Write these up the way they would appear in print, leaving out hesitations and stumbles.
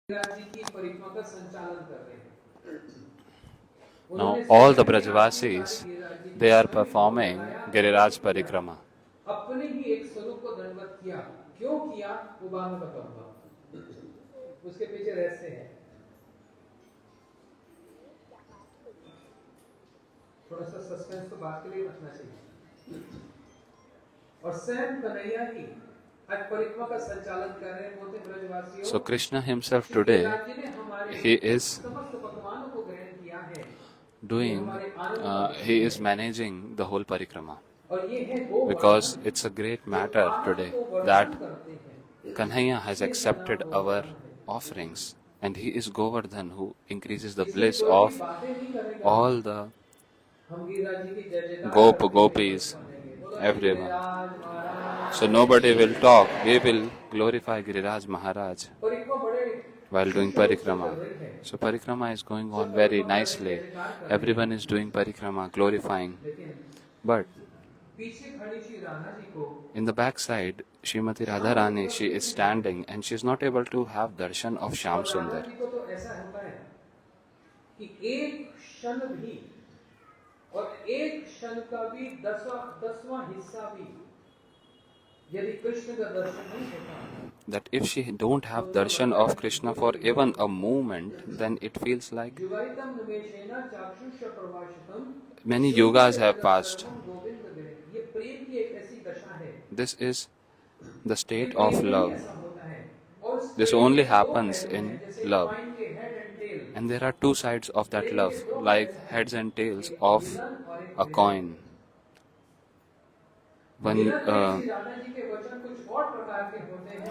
Now all the Brajavasis, they are performing Giriraj Parikrama. अपने ही एक स्वरूप को दंडवत किया, क्यों किया वो बाद में बताऊंगा, उसके पीछे रहस्य है। थोड़ा सा सस्पेंस तो बात के लिए रखना चाहिए। और स्वयं कन्हैया ही आज परिक्रमा का संचालन कर रहे हैं, बोलते ब्रजवासियों। So Krishna himself today, he is managing the whole parikrama, because it's a great matter today that Kanhaiya has accepted our offerings, and he is Govardhan who increases the bliss of all the gopis, everyone. So nobody will talk, we will glorify Giriraj Maharaj while doing parikrama. So parikrama is going on very nicely. Everyone is doing parikrama, glorifying. But in the backside, Srimati Radharani, she is standing and she is not able to have darshan of Shyam Sundar. That if she don't have darshan of Krishna for even a moment, then it feels like many yugas have passed. This is the state of love. This only happens in love. And there are two sides of that love, like heads and tails of a coin. One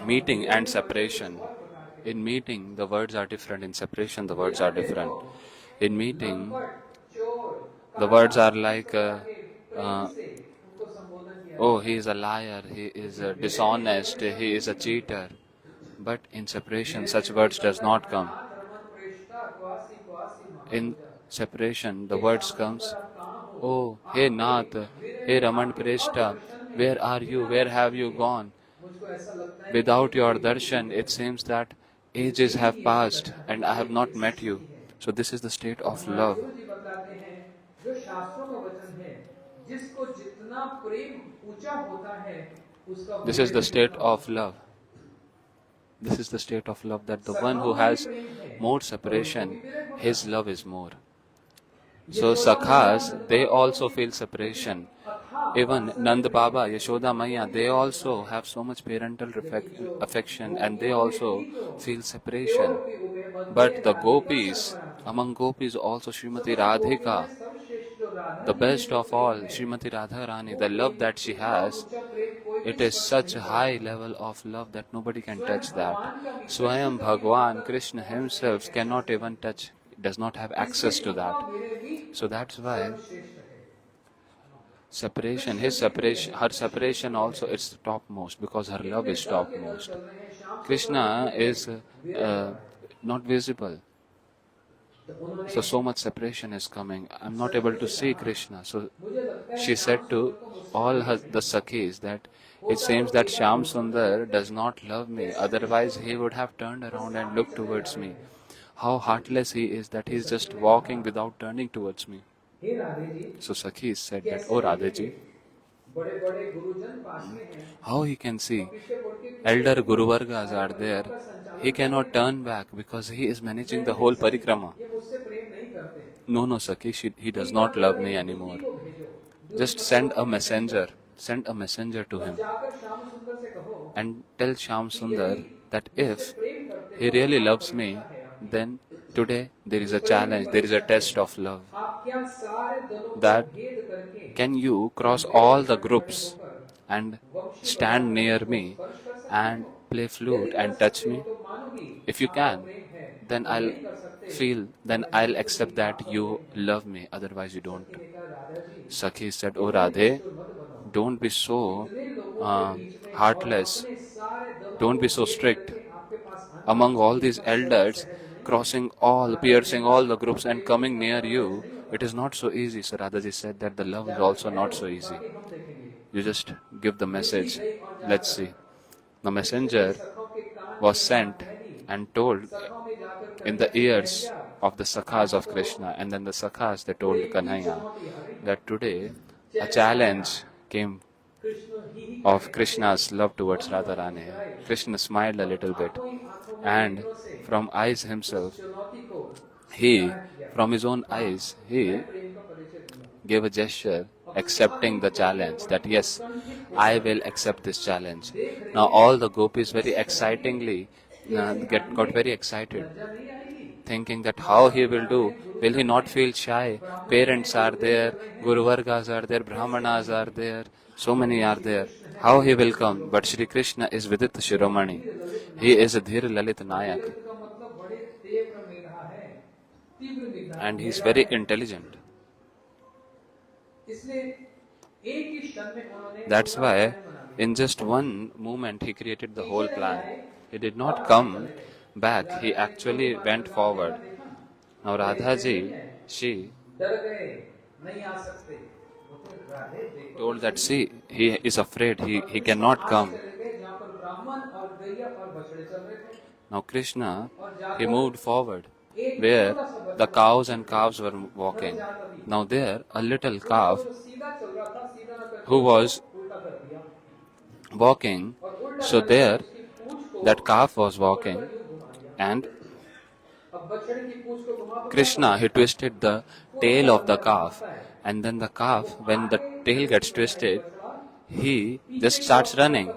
meeting and separation. In meeting, the words are different. In separation, the words are different. In meeting, the words are like, oh, he is a liar, he is dishonest, he is a cheater. But in separation, such words does not come. In separation, the words comes, oh, hey Nath, hey Raman Preshta, where are you, where have you gone? Without your darshan, it seems that ages have passed and I have not met you. So this is the state of love. This is the state of love. This is the state of love, that the one who has more separation, his love is more. So Sakhas, they also feel separation. Even Nand Baba, Yashoda Maya, they also have so much parental affection and they also feel separation. But the gopis, among gopis also Srimati Radhika, the best of all, Srimati Radharani, the love that she has, it is such a high level of love that nobody can touch that. Swayam Bhagwan, Krishna himself cannot even touch, does not have access to that. So that's why separation, her separation also is the topmost, because her love is topmost. Krishna is not visible. So much separation is coming. I'm not able to see Krishna. So she said to all the Sakhis that it seems that Shyam Sundar does not love me. Otherwise, he would have turned around and looked towards me. How heartless he is that he is just walking without turning towards me. So Sakhis said that, oh Radhaji, how he can see? Elder Guru Vargas are there. He cannot turn back because he is managing the whole parikrama. No, Sakhi, he does not love me anymore. Just send a messenger to him and tell Shyam Sundar that if he really loves me, then today there is a challenge, there is a test of love. That can you cross all the groups and stand near me and play flute and touch me? If you can, then I'll accept that you love me, otherwise you don't. Sakhi said, oh Radhe, don't be so heartless, don't be so strict. Among all these elders, piercing all the groups and coming near you, it is not so easy. So Radhaji said that the love is also not so easy. You just give the message. Let's see. The messenger was sent and told in the ears of the Sakhas of Krishna. And then the Sakhas, they told Kanhaiya that today a challenge came of Krishna's love towards Radharani. Krishna smiled a little bit, and from eyes himself, from his own eyes, he gave a gesture accepting the challenge, that yes, I will accept this challenge. Now all the gopis very excitingly got very excited, thinking that how he will do. Will he not feel shy? Parents are there, Guru Vargas are there, Brahmanas are there, so many are there. How he will come? But Shri Krishna is Vidit Shiromani. He is a Dhir Lalit Nayak. And he is very intelligent. That's why in just one moment he created the whole plan. He did not come back, he actually went forward. Now Radhaji, she told that, see, he is afraid, he cannot come. Now Krishna, he moved forward where the cows and calves were walking. Now there, a little calf who was walking, so there, that calf was walking, and Krishna, he twisted the tail of the calf, and then the calf, when the tail gets twisted, he just starts running.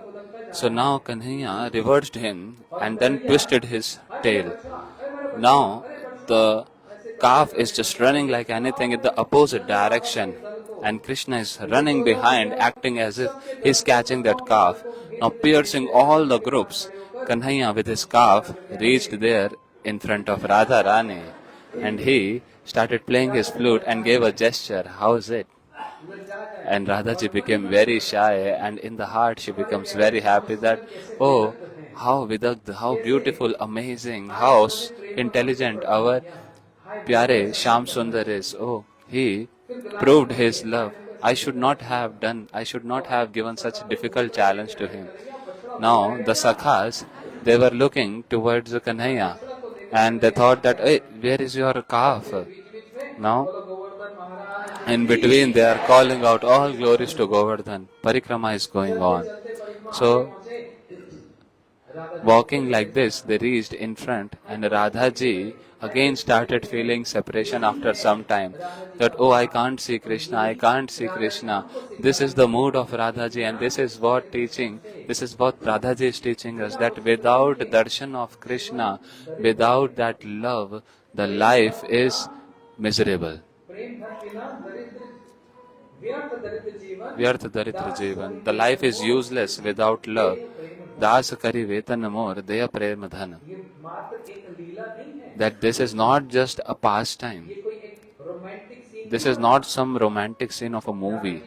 So now Kanhaiya reversed him and then twisted his tail. Now the calf is just running like anything in the opposite direction, and Krishna is running behind, acting as if he's catching that calf. Now piercing all the groups, Kanhaiya with his calf reached there in front of Radharani, and he started playing his flute and gave a gesture, how is it? And Radhaji became very shy, and in the heart she becomes very happy that, oh, how Vidagdha, how beautiful, amazing, how intelligent our Pyare Shyam Sundar is. Oh, he proved his love. I should not have given such a difficult challenge to him. Now the Sakhas, they were looking towards the Kanhaiya, and they thought that, hey, where is your calf? Now, in between they are calling out, all glories to Govardhan. Parikrama is going on. So, walking like this, they reached in front, and Radhaji again started feeling separation after some time. That, oh, I can't see Krishna, I can't see Krishna. This is the mood of Radhaji, and this is what Radhaji is teaching us, that without darshan of Krishna, without that love, the life is miserable. Vyartha Daritra Jivan. The life is useless without love. Das kari vetan mor deya prema dhan. That this is not just a pastime. This is not some romantic scene of a movie.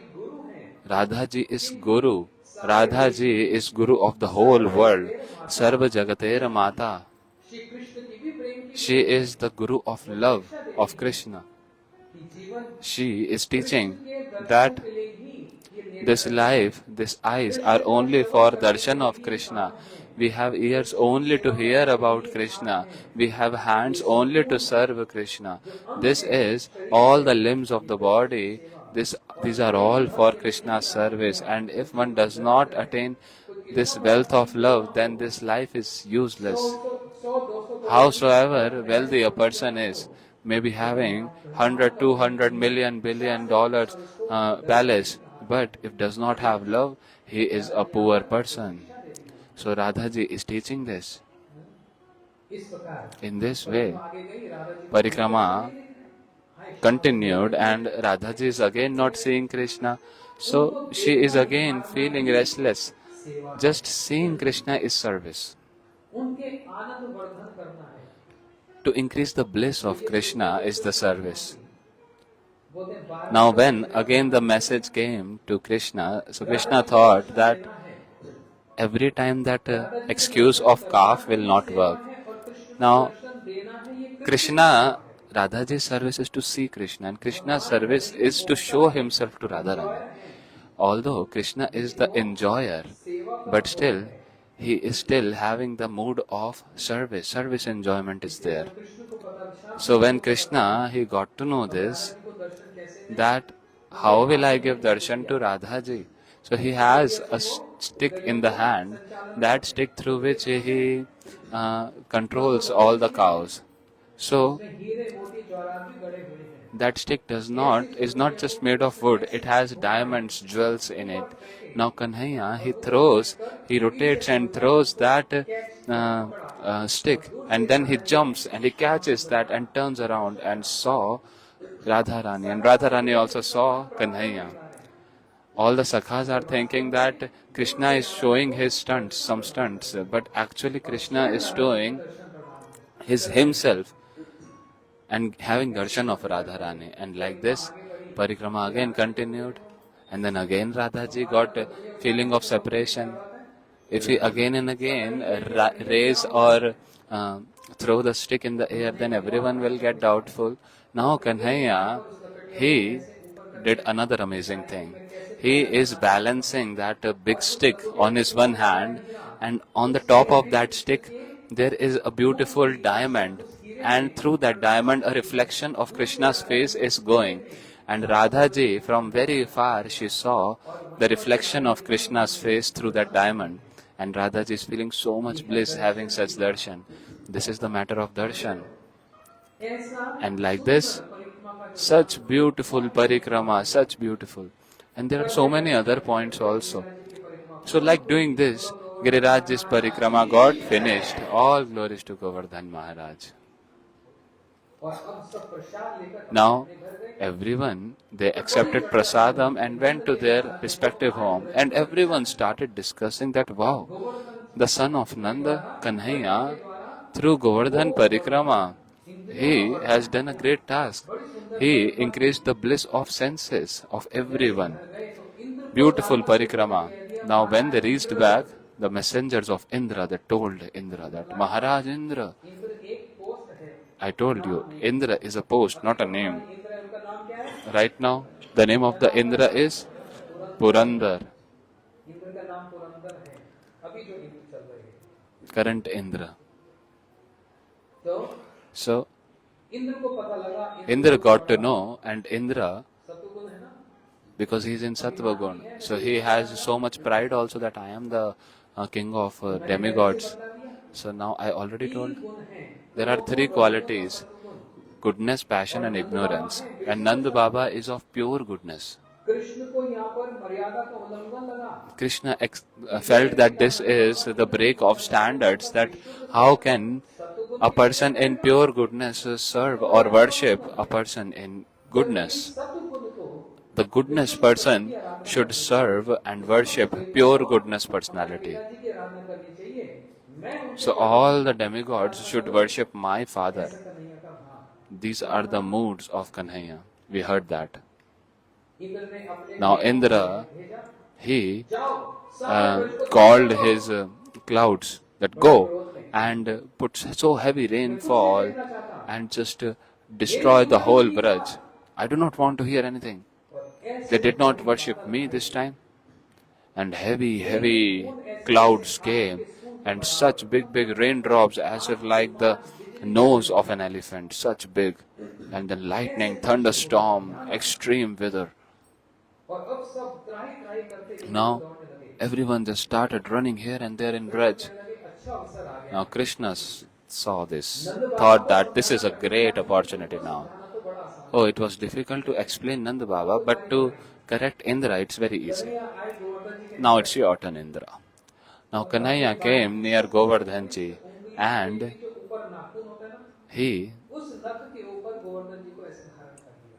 Radhaji is Guru. Radhaji is Guru of the whole world. Sarva Jagatera Mata. She is the Guru of love of Krishna. She is teaching that this life, these eyes are only for darshan of Krishna. We have ears only to hear about Krishna. We have hands only to serve Krishna. This is all the limbs of the body. These are all for Krishna's service. And if one does not attain this wealth of love, then this life is useless. Howsoever wealthy a person is, maybe having 100, 200 million, billion dollars palace, but if does not have love, he is a poor person. So Radhaji is teaching this. In this way, Parikrama continued, and Radhaji is again not seeing Krishna. So she is again feeling restless. Just seeing Krishna is service. To increase the bliss of Krishna is the service. Now when again the message came to Krishna, so Krishna thought that every time that excuse of calf will not work. Now Krishna, Radhaji's service is to see Krishna, and Krishna's service is to show himself to Radharani. Although Krishna is the enjoyer, but still he is still having the mood of service. Service enjoyment is there. Krishna को पता विशाल So when Krishna, he got to know this, जी को दर्शन कैसे दें, that how will I give darshan to Radha ji? So he has a stick in the hand, that stick through which he controls all the cows. So उसमें हीरे मोती जवाहरात भी गड़े हुए हैं। that stick is not just made of wood, it has diamonds, jewels in it. Now Kanhaiya, he rotates and throws that stick, and then he jumps and he catches that and turns around and saw Radharani, and Radharani also saw Kanhaiya. All the sakhas are thinking that Krishna is showing his stunts, some stunts, but actually Krishna is showing himself and having darshan of Radharani. And like this, parikrama again continued, and then again Radhaji got a feeling of separation. If he again and again raise or throw the stick in the air, then everyone will get doubtful. Now Kanhaiya, he did another amazing thing. He is balancing that big stick on his one hand, and on the top of that stick there is a beautiful diamond, and through that diamond a reflection of Krishna's face is going. And Radha ji, from very far, she saw the reflection of Krishna's face through that diamond. And Radha ji is feeling so much bliss having such darshan. This is the matter of darshan. ऐसा And like this, परिक्रमा का such beautiful parikrama, such beautiful. And there are so many other points also. So like doing this, Giriraj's parikrama got finished. All glories to Govardhan Maharaj. और अब सब प्रसाद लेकर Now, everyone, they accepted prasadam and went to their respective home. And everyone started discussing that, wow, the son of Nanda, Kanhaiya, through Govardhan Parikrama, he has done a great task. He increased the bliss of senses of everyone. Beautiful Parikrama. Now, when they reached back, the messengers of Indra, they told Indra that, Maharaj Indra, Indra एक post है। I told you, Indra is a post, not a name. Indra उनका नाम क्या है? Right now, the name of the Indra is Purandar, Indra का नाम पुरंदर है। अभी जो इंद्र चल रहे हैं। current Indra. तो So, इंद्र को पता लगा Indra got to know, and Indra, सतुगुण है ना, because he is in Sattva Gun, so he has so much pride also that I am the king of demigods. So now I already told, गुण है। there are three qualities: goodness, passion, and ignorance. And Nand Baba is of pure goodness. Krishna को यहाँ पर मर्यादा का उल्लंघन लगा। Krishna felt that this is the break of standards, that how can a person in pure goodness serve or worship a person in goodness. सतुगुण को The goodness person should serve and worship pure goodness personality. जी की आराधना करनी चाहिए। मैं उनसे So all the demigods should worship my father. Kanhaiya का भाव। These are the moods of Kanhaiya. We heard that. Indra ने अपने Now Indra, भेजा, he जाओ called his clouds that go and put so heavy rainfall and just destroy the whole Braj. I do not want to hear anything. They did not worship me this time. And heavy clouds came, and such big raindrops as if like the nose of an elephant, such big. And then lightning, thunderstorm, extreme weather. और अब सब त्राही करते Now everyone just started running here and there in Braj. अच्छा अवसर आ गया। Now Krishna saw this, thought that this is a great opportunity now. तो बड़ा आसान। Oh, it was difficult to explain Nanda Baba, but to correct Indra, it's very easy. आए गोवर्धन जी के Now it's your turn, Indra. Now Kanhaiya came near Govardhan ji, and जो ऊपर नाखून होता है ना, he उस नख के ऊपर गोवर्धन जी को ऐसे धारण कर दिया।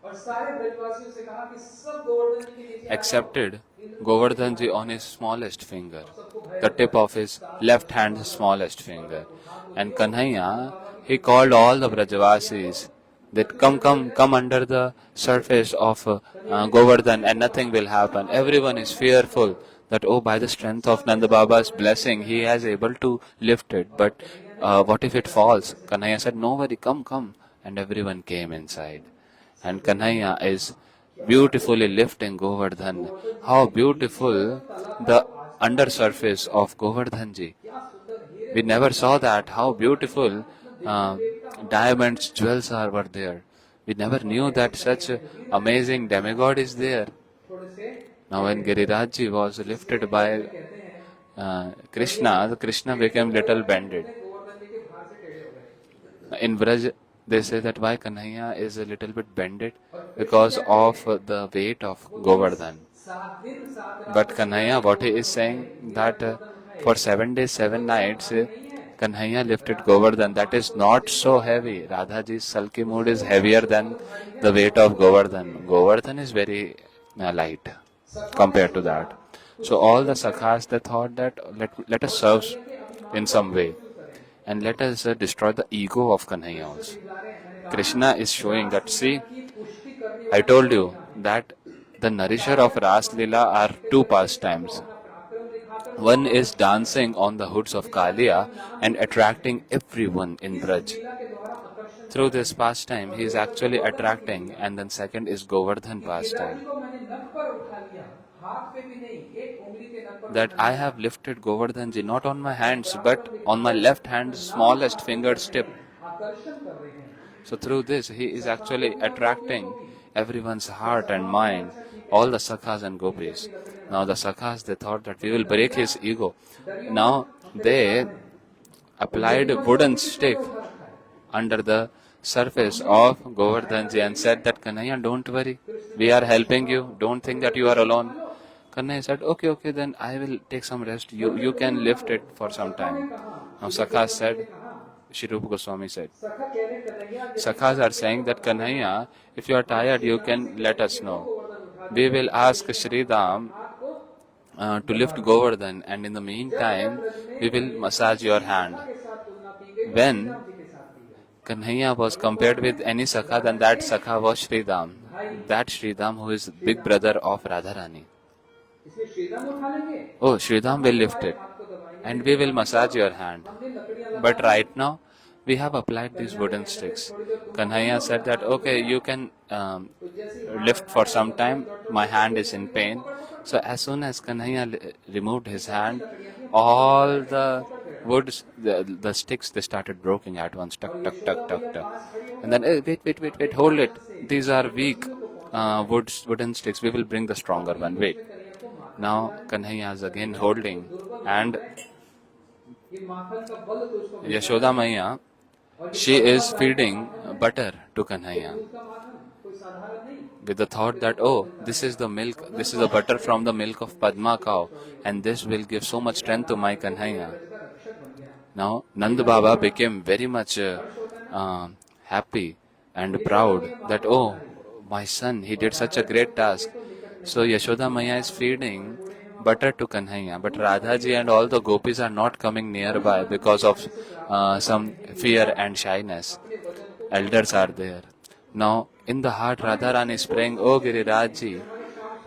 और सारे ब्रजवासियों से कहा कि सब गोवर्धन जी के नीचे आ जाओ। accepted Govardhan ji on his smallest finger, the tip of his left hand's smallest finger. And Kanhaiya, he called all the Brajavasis that come under the surface of Govardhan and nothing will happen. Everyone is fearful that, oh, by the strength of Nanda Baba's blessing, he is able to lift it. But what if it falls? Kanhaiya said, no worry, come. And everyone came inside. And Kanhaiya is beautifully lifting Govardhan. How beautiful the under surface of Govardhan ji. We never saw that, how beautiful diamonds, jewels were there. We never knew that such amazing demigod is there. Now when Giriraj ji was lifted by Krishna, the Krishna became little bended. In Braj, they say that why Kanhaiya is a little bit bended because of the weight of Govardhan. But Kanhaiya, what he is saying that for 7 days, 7 nights, Kanhaiya lifted Govardhan. That is not so heavy. Radhaji's sulky mood is heavier than the weight of Govardhan. Govardhan is very light compared to that. So all the sakhas, they thought that let us serve in some way and let us destroy the ego of Kanhaiya also. Krishna is showing that, see, I told you that the nourisher of Ras Leela are two pastimes. One is dancing on the hoods of Kalia and attracting everyone in Braj. Through this pastime, he is actually attracting, and then second is Govardhan pastime. That I have lifted Govardhanji not on my hands but on my left hand's smallest finger's tip. So through this, he is actually attracting everyone's heart and mind, all the sakhas and gopis. Now the sakhas, they thought that we will break his ego. Now they applied a wooden stick under the surface of Govardhanji and said that, Kanhaiya, don't worry, we are helping you, don't think that you are alone. Kanhaiya said, okay, then I will take some rest, you can lift it for some time. Now sakhas said, Shri Rupa Goswami said, sakhas are saying that, Kanhaiya, if you are tired, you can let us know. We will ask Shridam to lift Govardhan, and in the meantime, we will massage your hand. When Kanhaiya was compared with any Sakha, then that Sakha was Shridam. That Shridam who is big brother of Radharani. Oh, Shridam will lift it and we will massage your hand. But right now, we have applied these wooden sticks. Kanhaiya said that, okay, you can lift for some time, my hand is in pain. So as soon as Kanhaiya removed his hand, all the woods, the sticks, they started breaking at once, tuck. And then, wait, hold it. These are weak wooden sticks. We will bring the stronger one. Wait. Now Kanhaiya is again holding, and Yashoda Maiya, she is feeding butter to Kanhaiya with the thought that, oh, this is the milk, this is the butter from the milk of Padma cow, and this will give so much strength to my Kanhaiya. Now Nand Baba became very much happy and proud that, oh, my son, he did such a great task. So Yashoda Maiya is feeding butter to Kanhaiya, but Radhaji and all the gopis are not coming nearby because of some fear and shyness. Elders are there. Now in the heart, Radharani is praying, oh Girirajji,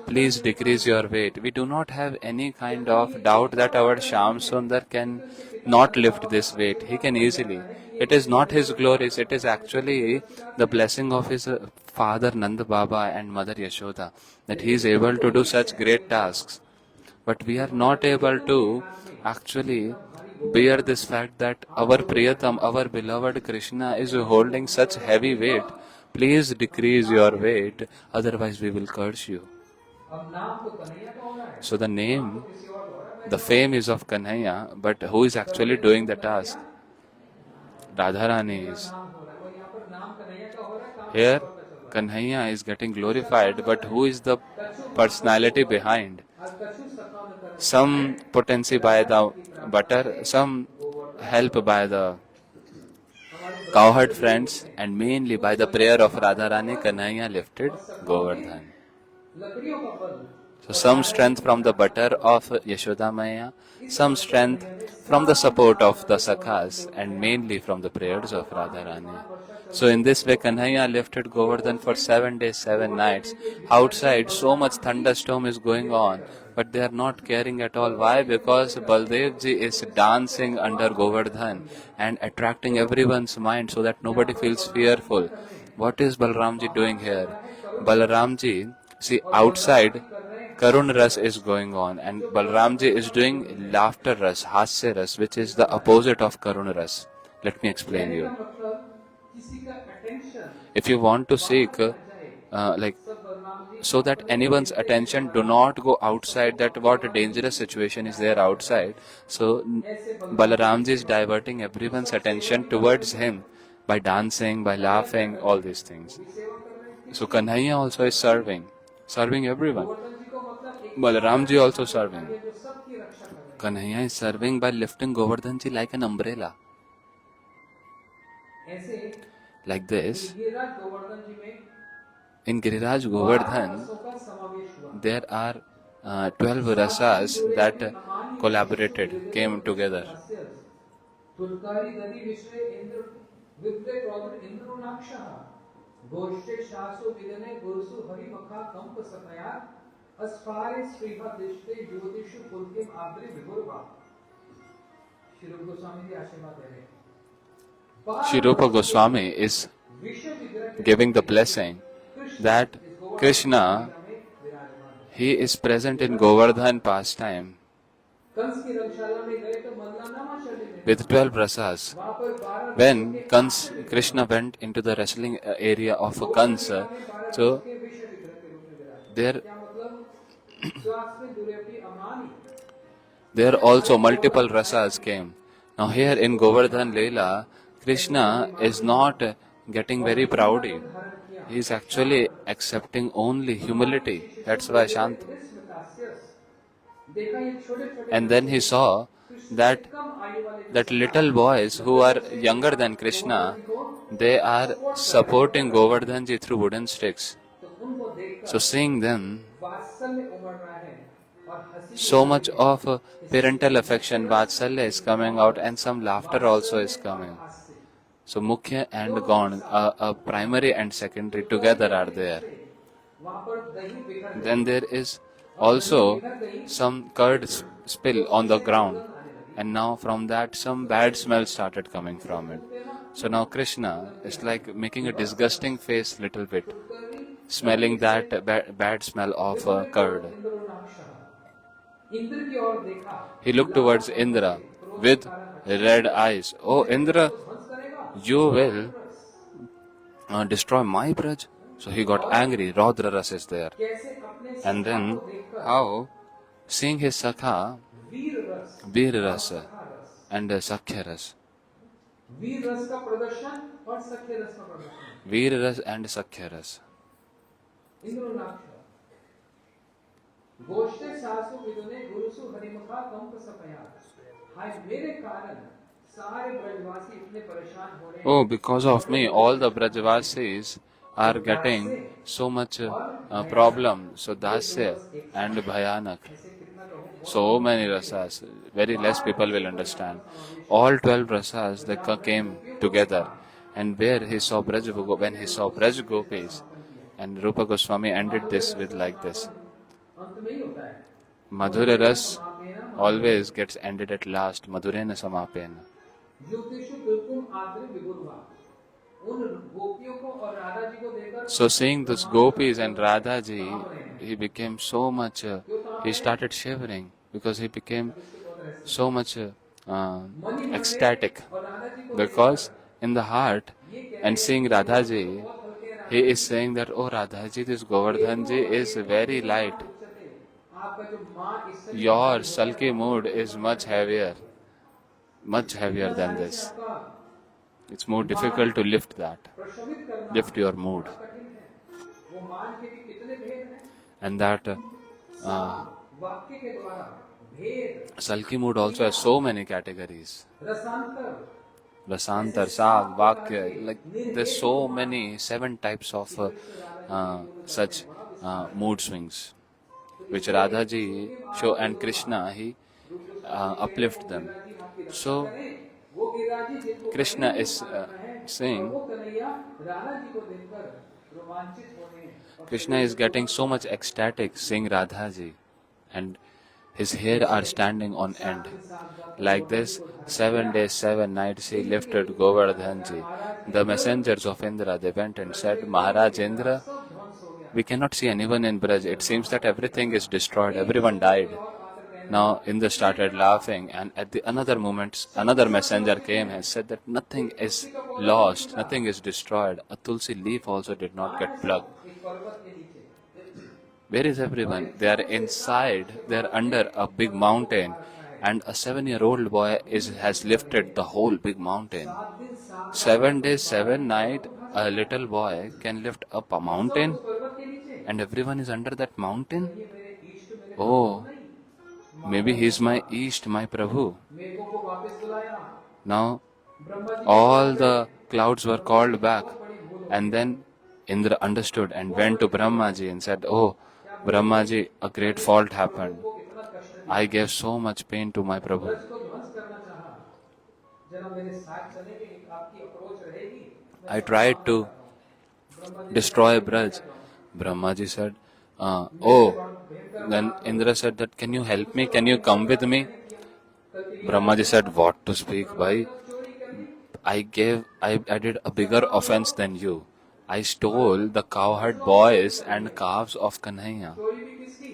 please decrease your weight. We do not have any kind of doubt that our Shyam Sundar can not lift this weight. He can easily. It is not his glories, it is actually the blessing of his father Nand Baba and mother Yashoda, that he is able to do such great tasks. But we are not able to actually bear this fact that our Priyatam, our beloved Krishna is holding such heavy weight. Please decrease your weight, otherwise we will curse you. So the name, the fame is of Kanhaiya, but who is actually doing the task? Radharani is. Here, Kanhaiya is getting glorified, but who is the personality behind? Some potency by the butter, some help by the cowherd friends, and mainly by the prayer of Radharani, Kanhaiya lifted Govardhan. So some strength from the butter of Yashoda Maiya, some strength from the support of the Sakhas, and mainly from the prayers of Radharani. So in this way, Kanhaiya lifted Govardhan for 7 days, 7 nights. Outside, so much thunderstorm is going on, but they are not caring at all. Why? Because Baldevji is dancing under Govardhan and attracting everyone's mind so that nobody feels fearful. What is Balramji doing here? Balramji, see, outside Karun Ras is going on, and Balramji is doing laughter Ras, Hasya Ras, which is the opposite of Karun Ras. Let me explain कहने का you. मतलब किसी का attention If you want to seek, like, सब Balram ji so that anyone's attention do not go outside, that what a dangerous situation is there outside, so Balaramji is diverting everyone's attention towards him by dancing, by laughing, all these things. So Kanhaiya also is serving everyone. Govardhan जी को मतलब एक Balaramji also serving. जो सबकी रक्षा कर रहे Kanhaiya is serving by lifting Govardhanji like an umbrella. हैं ऐसे Like this, Giriraj Govardhan जी में in Giriraj Govardhan, रसों का समावेश हुआ there are 12 rasas that collaborated, came together. तुलकारी दधि विश्वे इंद्र विप्रे प्रौद्र इंद्रोनाक्षः गोष्ठे शासु विदने गुरुसु हरिमखा कंप सपया अस्फारे श्रीभा दिष्टे ज्योतिषु पुलकिम आद्रि विभुर्वा। श्री रूप गोस्वामी जी आशीर्वाद दे रहे हैं। Shri Rupa Goswami is giving the blessing that Krishna, he is present in Govardhan pastime Kans की रंगशाला में गए तो मल्लानामा चले गए with 12 rasas. वहां पर 12 When Krishna went into the wrestling area of Kansa, so के विषय विग्रह के रूप में विराजे। there क्या मतलब श्वास में दुर्यपि अमानी there also multiple rasas came. Now here in Govardhan Leela, Krishna is not getting very proudy. He is actually accepting only humility. That's why Shant. देखा ये छोटे छोटे And then he saw that कम आयु वाले that little boys who are younger than Krishna, they are supporting Govardhanji through wooden sticks. तो उनको देखकर So seeing them, वात्सल्य उमड़ रहा है और हंसी so much of parental affection, Vatsalya is coming out, and some laughter also is coming. हास्य So Mukhya and Gaun, a primary and secondary together are there. वहां पर दही बिखर Then there is also some curd spill on the ground, and now from that some bad smell started coming from it. So now Krishna is like making a disgusting face little bit, smelling that bad smell of curd. इंद्रोनाक्षः Indra की ओर देखा He looked towards Indra with red eyes. Oh Indra, ध्वंस करेगा you will destroy my Braj. So he got angry. Raudra Ras is there. कैसे अपने And then how, seeing his Sakha, वीर रस Veer Ras रस and Sakhya Ras. वीर रस का प्रदर्शन और सख्य रस का प्रदर्शन Veer Ras and Sakhya Ras. इंद्रोनाक्ष गोष्ठे सासु विदुने गुरुसु हरिमुखा कंप सपया हाय मेरे कारण सारे ब्रजवासी इतने परेशान हो रहे हैं Oh, because of me, all the Brajavasis are getting so much problem. So Dasya and Bhayanak. ऐसे कितना कहूं So many rasas. Very less people will understand. All 12 rasas they came together. And where he saw when he saw Braj Gopis, and Rupa Goswami ended this with like this. अंत में ही होता है Madhura Ras always gets ended at last. Madhurena Samapena. ज्योतिषु बिल्कुल आदरि विगुरुआ उन गोपियों को और राधा जी को देखकर So seeing those gopis and Radha ji, he became so much, he started shivering because he became so much ecstatic. और राधा जी को Because in the heart, and seeing Radha ji, he is saying that, oh Radha ji, this Govardhan ji is very light. आपका जो माँ इस Your sulky mood is much heavier than this. का It's more difficult to lift that, प्रशमित करना lift your mood. कठिन है वो मान के भी कितने भेद हैं And that वाक्य के द्वारा भेद sulky mood also has so many categories. रसांतर Rasantar, Sag, Vakya, like there's so many, 7 types of such mood swings, which Radha ji show, and Krishna, he uplift them. So वो गिरिराजी जिनको Krishna is saying, वो कन्हैया राधा जी को देखकर रोमांचित होने और Krishna is getting so much ecstatic seeing Radha ji, and his hair are standing on end. Like this, 7 days, 7 nights he lifted Govardhan ji. The messengers of Indra, they went and said, Maharaj Indra, सब ध्वंस हो गया We cannot see anyone in Braj. It seems that everything is destroyed. Everyone died. Now Indra started laughing, and at the another moment, another messenger came and said that nothing is lost, nothing is destroyed. A tulsi leaf also did not get plucked. एक पर्वत के नीचे Where is everyone? They are inside, they are under a big mountain, and a 7-year-old boy has lifted the whole big mountain. 7 days, 7 nights, a little boy can lift up a mountain, पर्वत के नीचे and everyone is under that mountain? ये मेरे इष्ट मेरे Oh, maybe he is my East, my Prabhu. मेघों को वापस बुलाया Now Brahma ji all the clouds were called back, and then Indra understood and went to Brahmaji and said, "Oh, Brahmaji, a great fault happened. को कितना कष्ट I gave so much pain to my Prabhu. Braj को ध्वंस करना चाहा जरा मेरे साथ चलेंगे आपकी अप्रोच रहेगी I tried to destroy Braj." Brahmaji said, "Oh." Then Indra said that, "Can you help me? Can you come with me?" Brahmaji said, "What to speak, bhai? I did a bigger offense than you. I stole the cowherd boys and calves of Kanhaiya. चोरी भी किसकी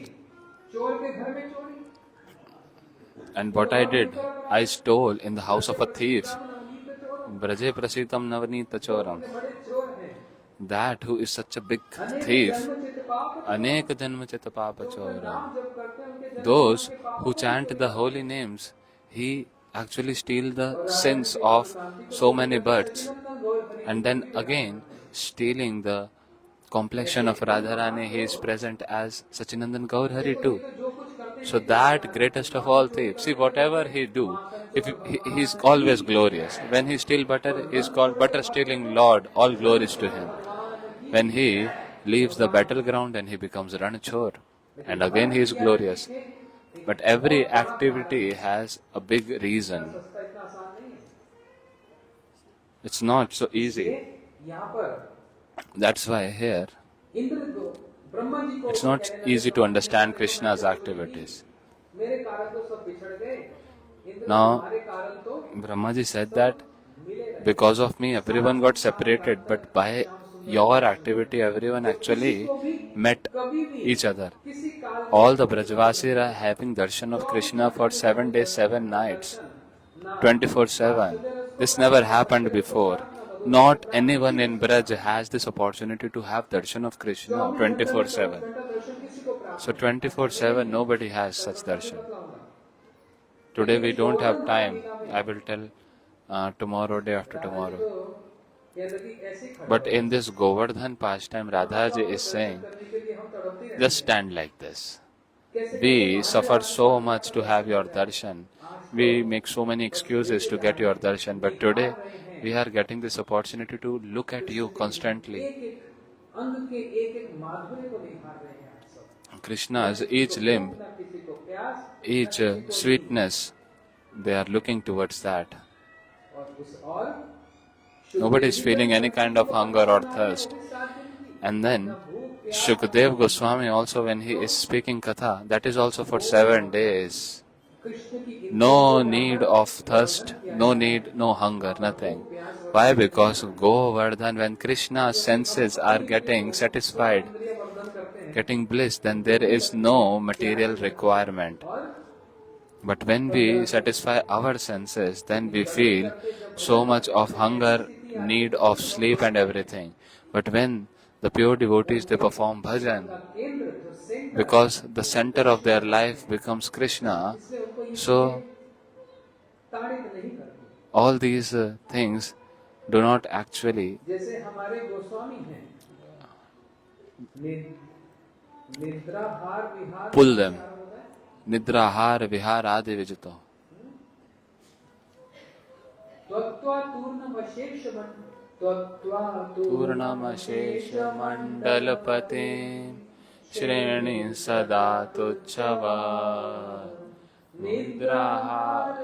चोर के घर में चोरी And what I did, I stole in the house of a thief. Braje prasitam navanita choram. बड़े चोर हैं That who is such a big thief, चित पाप anek janma chita papa choram. नाम जब करते हैं उनके Those who chant the holy names, he actually steal the sins of so many births. And then again, stealing the complexion of Radharani, he is present as Sachinandan Gaur Hari too. So that greatest of all thieves, see whatever he do, if he is always glorious. When he steal butter, he is called butter stealing Lord, all glories to him. When he leaves the battleground and he becomes Ranchor, and again he is glorious. But every activity has a big reason. रास्ता इतना आसान नहीं है It's not so easy. यहाँ पर That's why here Indra को ब्रह्मा जी को it's not easy to understand Krishna's activities. मेरे कारण तो सब बिछड़ गए इंद्र Now, हमारे कारण तो Brahmaji said that because of me everyone got separated, but by your activity everyone actually met each other. किसी काल All the Brajvasis are having darshan of Krishna for 7 days, 7 nights, 24/7. This never happened before. Not anyone in Braj has this opportunity to have darshan of Krishna 24/7. का दर्शन किसी को प्राप्त So 24/7 nobody has such darshan. Today we don't have time. I will tell tomorrow, day after tomorrow. ये नदी ऐसे खड़ी But in this Govardhan pastime, Radhaji is saying, करने के लिए हम तड़पते रहते just stand like this. We suffer so much to have your darshan. We make so many excuses to get your darshan. But today, we are getting this opportunity to look at you constantly. एक अंग के एक एक माधुर्य को निखार रहे हैं आप सब Krishna's each limb, ना किसी को प्यास each sweetness, they are looking towards that. और उस और Nobody is feeling any kind of hunger or thirst. And then, Shukdev Goswami also, when he is speaking Katha, that is also for 7 days. Krishna की No need of thirst, no need, no hunger, nothing. Why? Because Govardhan, when Krishna's senses are getting satisfied, वर्णन करते हैं getting bliss, then there is no material requirement. But when we satisfy our senses, then we feel so much of hunger, need of sleep and everything. But when the pure devotees, they perform bhajan, केंद्र जो centre because the center of their life becomes Krishna, so ताड़ित नहीं करते all these things do not actually जैसे हमारे गोस्वामी हैं निद्राहार विहार pull them. होता है Nidrahar, Vihar, Adi Vijito. Purnamashesha Mandalapati Shreni Sada Tuchava Nidrahar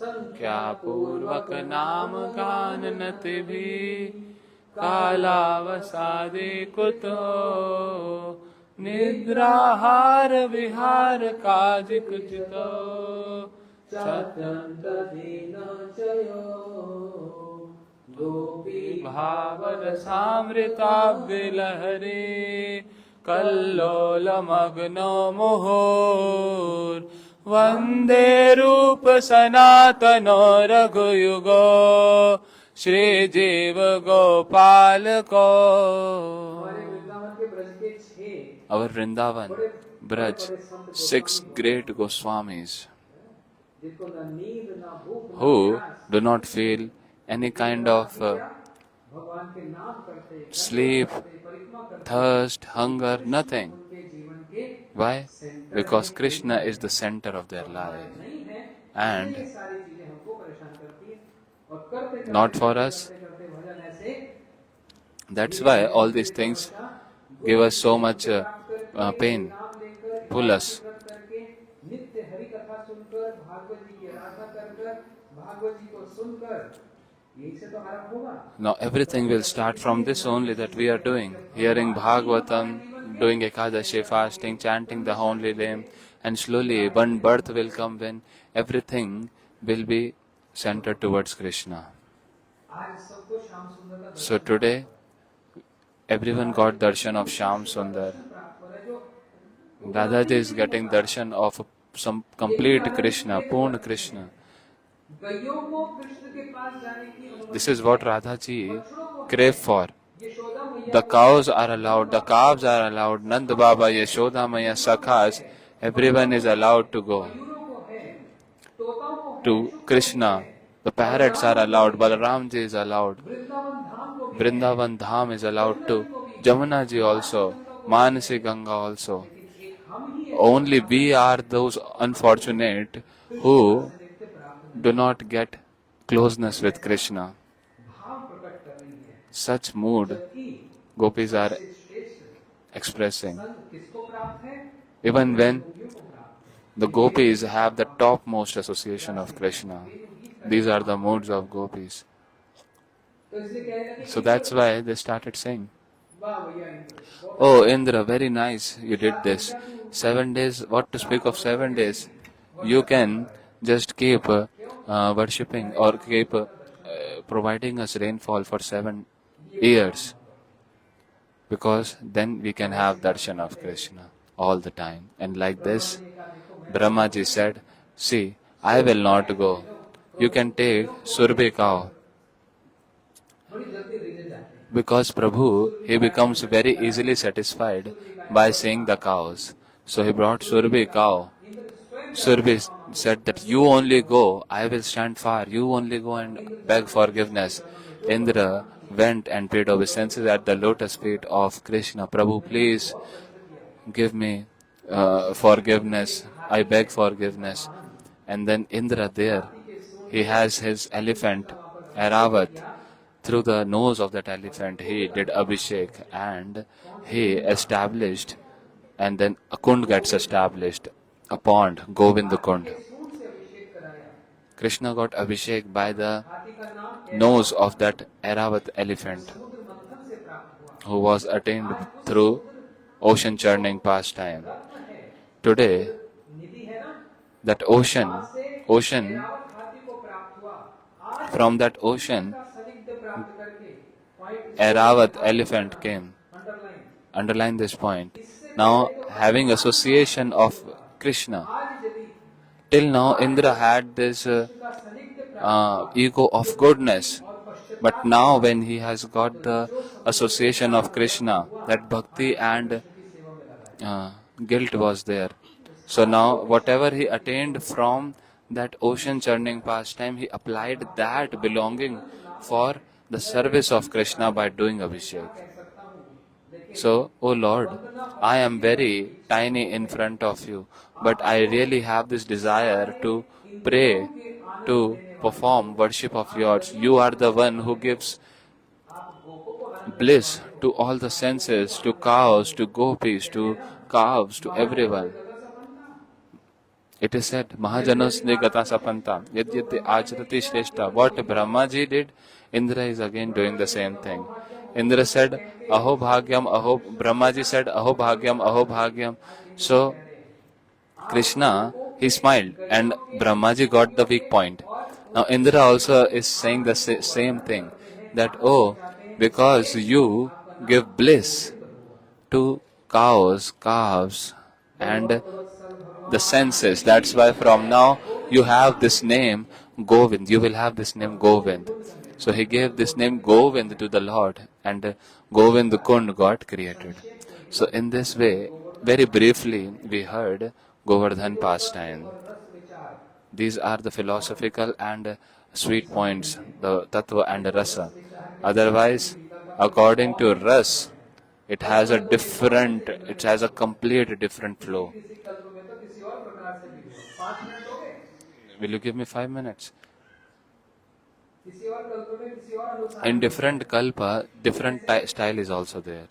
क्या पूर्वक नाम गान नति भी कालावसादे कुतो निद्राहार विहार काज कुचितो चतंत दीन चयो गोपी भावरसामृताभिलहरे कल्लोलमग्नो मुहुर् वन्दे रूप सनातनो रघुयुगो श्रीजीव गोपाल को. हमारे वृंदावन के ब्रज के 6 Our Vrindavan, Braj, 6 great Goswamis जिनको न नींद न भूख न who प्यास, do not feel any kind of भगवान के नाम करते sleep, परिक्रमा करते thirst, hunger, nothing. उनके जीवन के Why? Because Krishna is the center of their life. नहीं है. And ये सारी चीजें हमको परेशान करती है और करते not for us. करते भजन ऐसे That's why all these things give us so much pain, नाम लेकर pull us. करके नित्य हरि कथा सुनकर भागवत जी की आराधना कर भागवत जी को सुनकर यही से तो आरंभ होगा. Now everything will start from this only that we are doing. Hearing Bhagavatam, doing Ekadashi fasting, chanting the holy name, and slowly one birth will come when everything will be centered towards Krishna. आज सबको श्याम सुंदर का So today, everyone got darshan of Shyam Sundar. प्राप्त हो रहा है. जो Dadaji is getting darshan of some complete Krishna, Purna Krishna. गैयों को कृष्ण के पास जाने की अनुमति This is what Radhaji crave for. Yashoda मैया The cows are allowed, the calves are allowed, Nand Baba, Yashoda Maya, Sakhas, everyone is allowed to go मयूरों को है, तोताओं को है, to Krishna. The parrots are allowed, Balaramji is allowed, Vrindavan धाम को भी Vrindavan Dham is allowed to, Jamuna ji also, Manasi Ganga also. एक हम ही Only we are those unfortunate who देखते प्राप्त do not get closeness with Krishna. भाव प्रकट कर रही है. Such mood कि gopis are श्रेष्ठ expressing. संग किसको प्राप्त है? Even when योगियों को प्राप्त है. the gopis have the topmost association of Krishna. These are the moods of gopis. तो इसलिए कहने लगे So that's why they started saying, वाह भैया Indra, "Oh Indra, very nice, you did this. 7 days, what to speak of 7 days? You can just keep worshipping or keep providing us rainfall for 7 years. Because then we can have darshan of Krishna all the time." And like this, Brahmaji said, "See, I will not go. You can take Surbhi cow." बड़ी जल्दी रिझ जाते हैं. Because Prabhu, he becomes very easily satisfied by seeing the cows. So he brought Surbhi cow. Surbhi said that you only go, I will stand far. You only go and beg forgiveness. Indra went and paid obeisances at the lotus feet of Krishna. Prabhu, please give me forgiveness. I beg forgiveness. And then Indra there, he has his elephant, Airavat. Through the nose of that elephant, he did Abhishek and he established, and then a kund gets established, a pond, Govind Kund. सूंड से अभिषेक कराया. Krishna got Abhishek by the हाथी का नाम nose of that Airavat elephant, समुद्र मंथन से प्राप्त हुआ. who was attained through ocean churning pastime. रत्न है, Today, निधि है ना. that ocean, ऐरावत हाथी को प्राप्त हुआ. आज from that ocean, का सनिग्ध प्राप्त करके point Airavat elephant came. Underline. Underline this point. Now, having association of Krishna, आज यदि till now Indra had this का सनिग्ध प्राप्त ego of goodness. और पश्चात But now when he has got the association of Krishna, that bhakti and की सेवा में लगा. guilt was there. So now whatever he attained from that ocean churning pastime, he applied that belonging for the service of Krishna by doing Abhishek. So, O Lord, I am very tiny in front of you, but I really have this desire to pray, to perform worship of yours. You are the one who gives bliss to all the senses, to cows, to gopis, to calves, to everyone. It is said, Mahajanos ne gata sapanta, yadyati acharati shrestha. What Brahmaji did, Indra is again doing the same thing. Indra said, Aho bhagyam, aho, Brahmaji said, Aho bhagyam, aho bhagyam. So, Krishna, he smiled and Brahmaji got the weak point. Now Indra also is saying the same thing. that, oh, because you give bliss to cows, calves, and the senses. That's why from now you have this name Govind. You will have this name Govind. So he gave this name Govind to the Lord, and Govind Kund got created. So in this way, very briefly, we heard Govardhan pastime. These are the philosophical and sweet points, the tattva and rasa. Otherwise, according to ras, it has a complete different flow. किसी कल्प में तो किसी और प्रकार से भी हो। 5 मिनट हो गए, Will you give me 5 minutes? किसी और कल्प में किसी और अनुसार In different kalpa, different style is also there.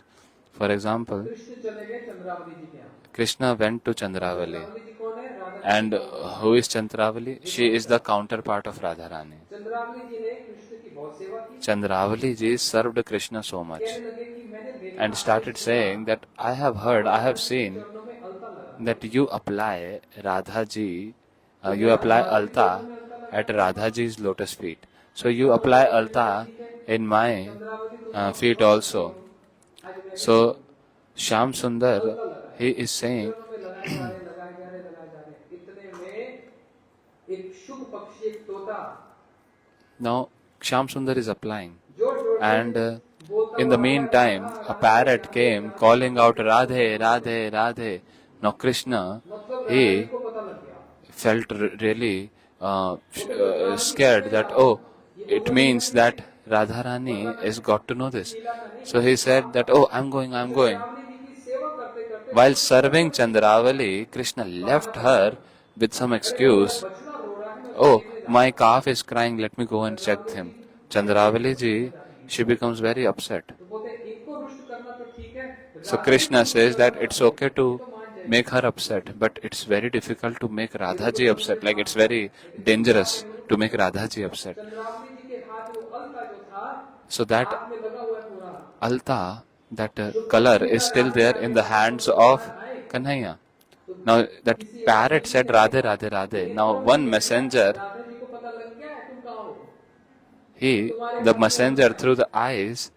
For example, Krishna चले गए चंद्रावली जी के यहाँ। Krishna went to Chandravali. Chandravali जी कौन है? Radha. And who is Chandravali? She is the counterpart of Radharani. Chandravali जी ने कृष्ण की बहुत सेवा की। Chandravali ji served Krishna so much कहने लगे कि मैंने देखा and started saying that I have heard, I have seen चरणों में अलता लगा। that you apply Radha ji, you apply alta at Radha ji's lotus feet. So you apply alta in my feet also. So Shyam Sundar, he is saying, चरणों में लगाए जा रहे, लगाए जा रहे, लगाए जा रहे। इतने में एक शुभ पक्षी, एक तोता now Shyam Sundar is applying. जोर जोर से And in the meantime, a parrot came calling out Radhe, Radhe, Radhe. Now Krishna, मतलब he राधा जी को पता लग गया। felt really scared that, oh, it means that Radharani has got to know this. So he said that, oh, I'm going. Chandravali जी की सेवा करते करते While serving Chandravali, Krishna left her with some excuse. बछड़ा रो रहा है, मैं Oh, my calf is crying, let me go and check him. Chandravali ji, she becomes very upset. तो बोलते हैं, एक को रुष्ट करना तो ठीक है। So Krishna says that it's okay to make her upset, but it's very difficult to make Radha ji upset. Like it's very dangerous to make Radha ji upset. Chandravali जी के हाथ वो अलता जो था, So that हाथ में लगा हुआ है पूरा। alta, that color is still there in the hands of Kanhaiya. Now that parrot said Radhe, Radhe, Radhe. Now one messenger, Radha ji को पता लग गया है तुम कहाँ हो। the messenger through the eyes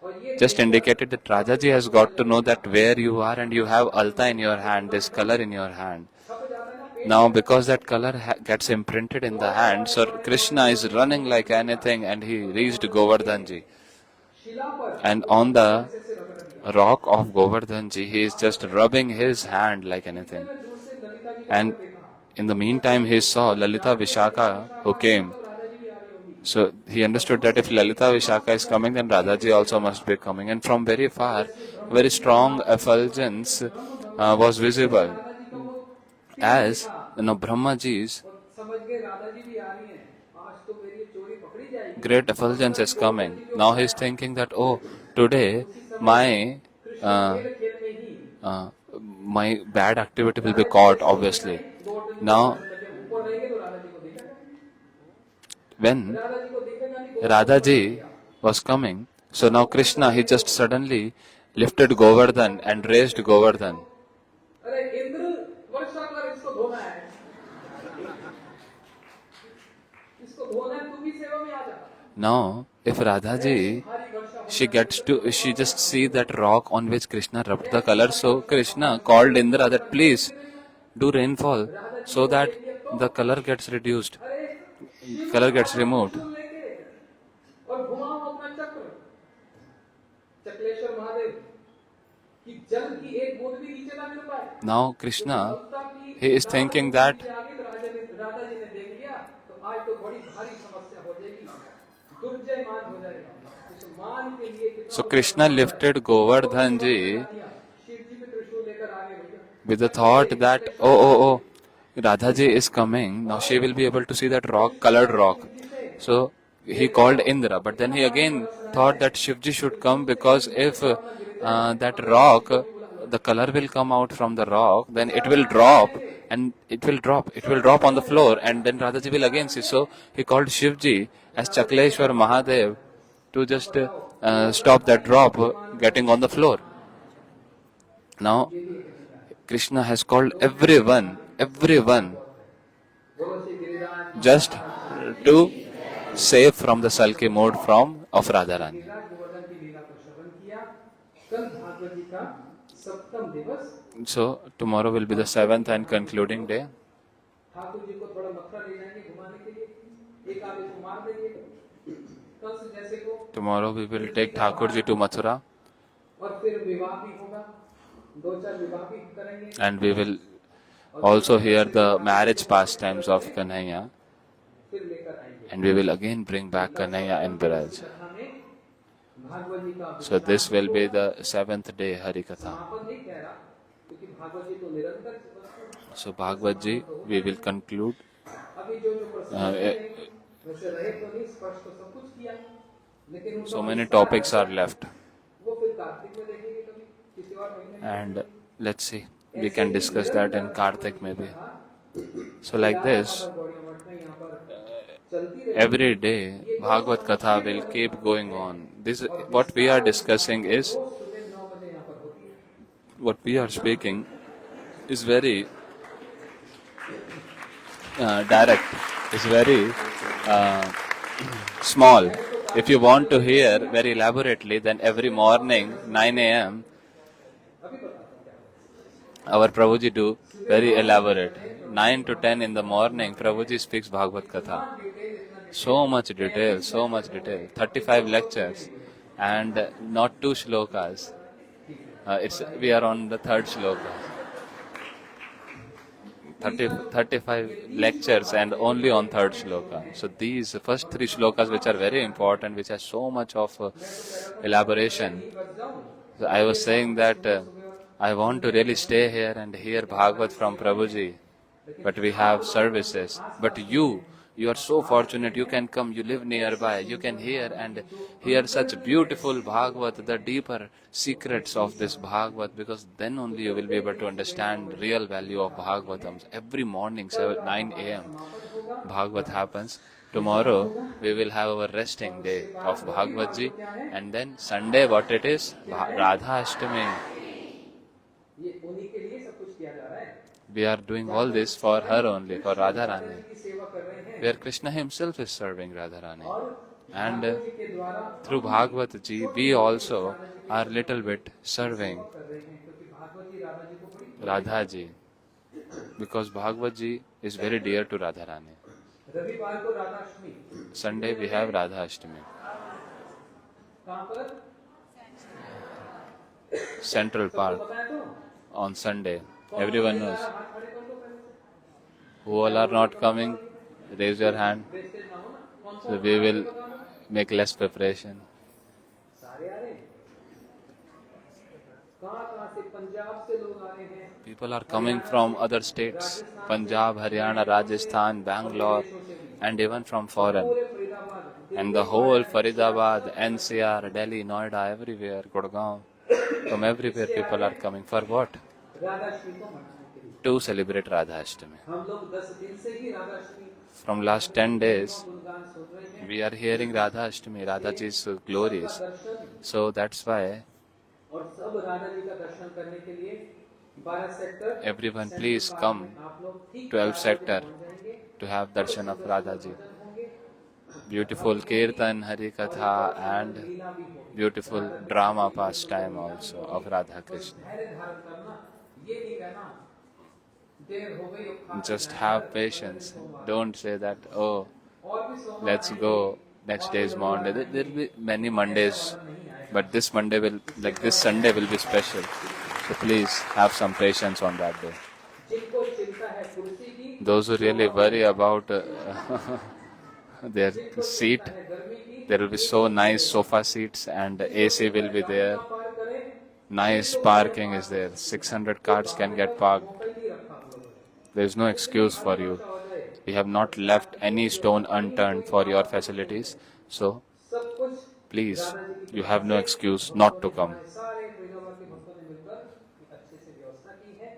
और ये just indicated that Rajaji has got to know that where you are and you have alta in your hand, this color in your hand. छप जाता है ना पेट। Now because that color gets imprinted in the hand, so Krishna is running like anything and he reached Govardhanji. शिला पर And on the ऐसे रगड़ दिया। rock of Govardhanji, he is just rubbing his hand like anything. मैं दूर से ललिता जी को And देखा। in the meantime, he saw Lalita Vishaka who came. तो राधा जी भी आ रही होगी। So he understood that if Lalita Vishaka is coming, then Radhaji also must be coming. And from very far, very strong effulgence was visible. Radha ji को वो As Brahmaji's और समझ गए राधा जी भी आ रही हैं। आज तो मेरी चोरी पकड़ी जाएगी। great effulgence is coming. Now he is thinking that, oh, today my खेल खेल में ही my bad activity will be caught, obviously. Now, ऊपर रहेंगे तो राधा जी को देखेगा। when राधा जी को देखेगा नहीं। Radhaji was coming, so now Krishna, he just suddenly lifted Govardhan and raised Govardhan. अरे इंद्र वर्षा कर, इसको धोना है, इसको धोना है, तू भी सेवा में आ जा। Now, if Radhaji, भारी वर्षा she just see that rock on which Krishna rubbed the color, so Krishna called Indra that please do rainfall so that the color gets reduced, color gets removed. त्रिशूल लेके और घुमाओ अपना चक्र, चक्लेश्वर महादेव कि जल की एक बूंद भी नीचे ना गिर पाए। Now Krishna, भक्ता की he is thinking that आगे राधा जी ने देख लिया तो आज तो बड़ी भारी समस्या हो जाएगी, दुर्जयमान हो जाएगा। इस मान के लिए कितना so Krishna lifted Govardhan ji Shiv जी भी त्रिशूल लेकर आ गए भैया। with the thought that, oh, Radhaji is coming, now she will be able to see that rock, colored rock. So he called Indra, but then he again thought that Shivji should come because if that rock, the color will come out from the rock, then it will drop and it will drop on the floor and then Radhaji will again see. So he called Shivji as Chakleshwar Mahadev to just stop that drop getting on the floor. Now Krishna has called everyone बोलो Shri Giriraj just to safe from the sulky mood of Radharani. Giriraj Govardhan की लीला को श्रवण किया। कल भागवत जी का सप्तम दिवस। So tomorrow will be the seventh and concluding day. Thakur ji को थोड़ा मथुरा ले जाएंगे घुमाने के लिए, एक आधे को मार देंगे कल से जैसे को, Tomorrow we will take Thakur ji to Mathura और फिर विवाह भी होगा, दो चार विवाह भी करेंगे, and we will also hear the marriage pastimes of Kanhaiya, फिर लेकर आएंगे। and we will again bring back Kanhaiya in Braj. कथा में भागवत जी का So this will be the seventh day Hari Katha. समापन नहीं कह रहा, क्योंकि भागवत जी तो निरंतर वस्तु है। So Bhagavad ji, we will conclude. अभी जो जो प्रसंग हैं, वैसे रहे तो नहीं, स्पर्श तो सब कुछ किया, लेकिन उनको So many विस्तार topics are left, वो फिर कार्तिक में देखेंगे कभी, किसी और महीने में। and let's see, we can discuss that in Kartik maybe. So like this, every day Bhagavad Katha will keep going on. This what we are discussing is, what we are speaking is very direct, is very small. If you want to hear very elaborately, then every morning 9 a.m. our Prabhuji do very elaborate. 9 to 10 in the morning, Prabhuji speaks Bhagavad Katha. So much detail, so much detail. 35 lectures and not 2 shlokas. We are on the 3rd shloka. 35 lectures and only on 3rd shloka. So these first 3 shlokas, which are very important, which has so much of elaboration. So I was saying that I want to really stay here and hear Bhagavad from Prabhuji, but we have services. But you are so fortunate, you can come, you live nearby, you can hear and hear such beautiful Bhagavad, the deeper secrets of this Bhagavad, because then only you will be able to understand real value of Bhagavatams. Every morning, 9 a.m. Bhagavad happens. Tomorrow we will have our resting day of Bhagavad ji, and then Sunday what it is? Radha Ashtami. ये उन्हीं के लिए सब कुछ किया जा रहा है। We are doing all this for her only, for Radharani, की सेवा कर रहे हैं where Krishna himself is serving Radharani. और And जी के द्वारा through Bhagavad ji, we also are little bit serving कर रहे हैं, क्योंकि भागवत जी राधा जी को बड़ी Radha ji, because Bhagavad ji is very dear to Radharani. रविवार को Radhashtami, Sunday we have Radha Ashtami. कहाँ पर Central Park बताया तो on Sunday. Everyone knows. हाथ खड़े कर दो पहले से, Who all are not coming, raise your hand. Wastage ना हो ना, कौन So we will make less preparation. सारे आ रहे हैं, कहाँ से, पंजाब से लोग आ रहे हैं, People are coming from other states, Punjab, Haryana, Rajasthan, Bangalore, and even from foreign. पूरे Faridabad, And the whole Faridabad, NCR, Delhi, Noida, everywhere, Gurgaon, from everywhere people are coming. For what? Radhashtami को मनाने के लिए। To celebrate Radha Ashtami. हम लोग 10 दिन से ही Radhashtami From last 10 days, गुणगान सुन रहे हैं, we are hearing Radha Ashtami, Radha ji's glories. Darshan, So that's why और सब राधा जी का दर्शन करने के लिए 12 सेक्टर, everyone please come आप लोग ठीक 12 sector पहुंच जाएंगे, to have darshan of Radha ji. होंगे, Beautiful Kirtan, Hari Katha, and लीला भी होगी। beautiful drama pastime also of Radha Krishna. धैर्य धारण करना, ये नहीं कहना देर हो गई अब खा Just have patience. Don't say that, oh, और भी सोमवार let's go, next day is Monday. There will be many Mondays, but this Monday will, like this Sunday will be special. So please have some patience on that day. जिनको चिंता है कुर्सी की, Those who really worry about their seat, है गर्मी की, there will be so nice sofa seats and AC will be there. पार करें, Nice parking is there. 600 cars can get parked. कहीं नहीं रखा हम लोगों ने। There is no excuse for you. हो जाए, We have not left any stone unturned for your facilities. So सब कुछ please, you have no excuse not to come. सारे फरीदाबाद के भक्तों ने मिलकर एक अच्छे से व्यवस्था की है।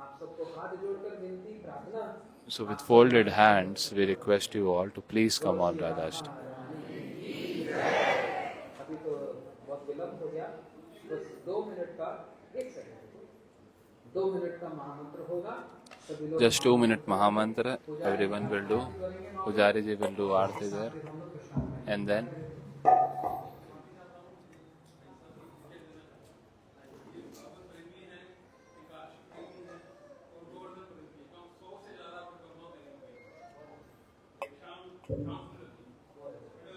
आप सबको हाथ जोड़कर विनती प्रार्थना, So with folded hands, we request you all to please come on Radha Ashtami. अभी तो बहुत विलंब हो गया, बस 2 मिनट का, 1 सेकंड, 2 मिनट का महामंत्र होगा, सभी लोग Just 2-minute Mahamantra, everyone will do. Pujari ji will do Aarti there. हम लोग And then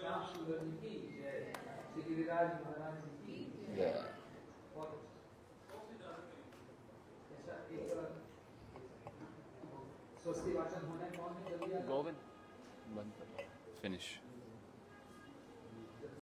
श्याम सुंदर जी की जय, श्री गिरिराज महाराज जी की जय। yeah. बहुत अच्छा। ऐसा एक स्वस्ति वाचन होना है, कौन है जल्दी आ जाओ। Govind, finish.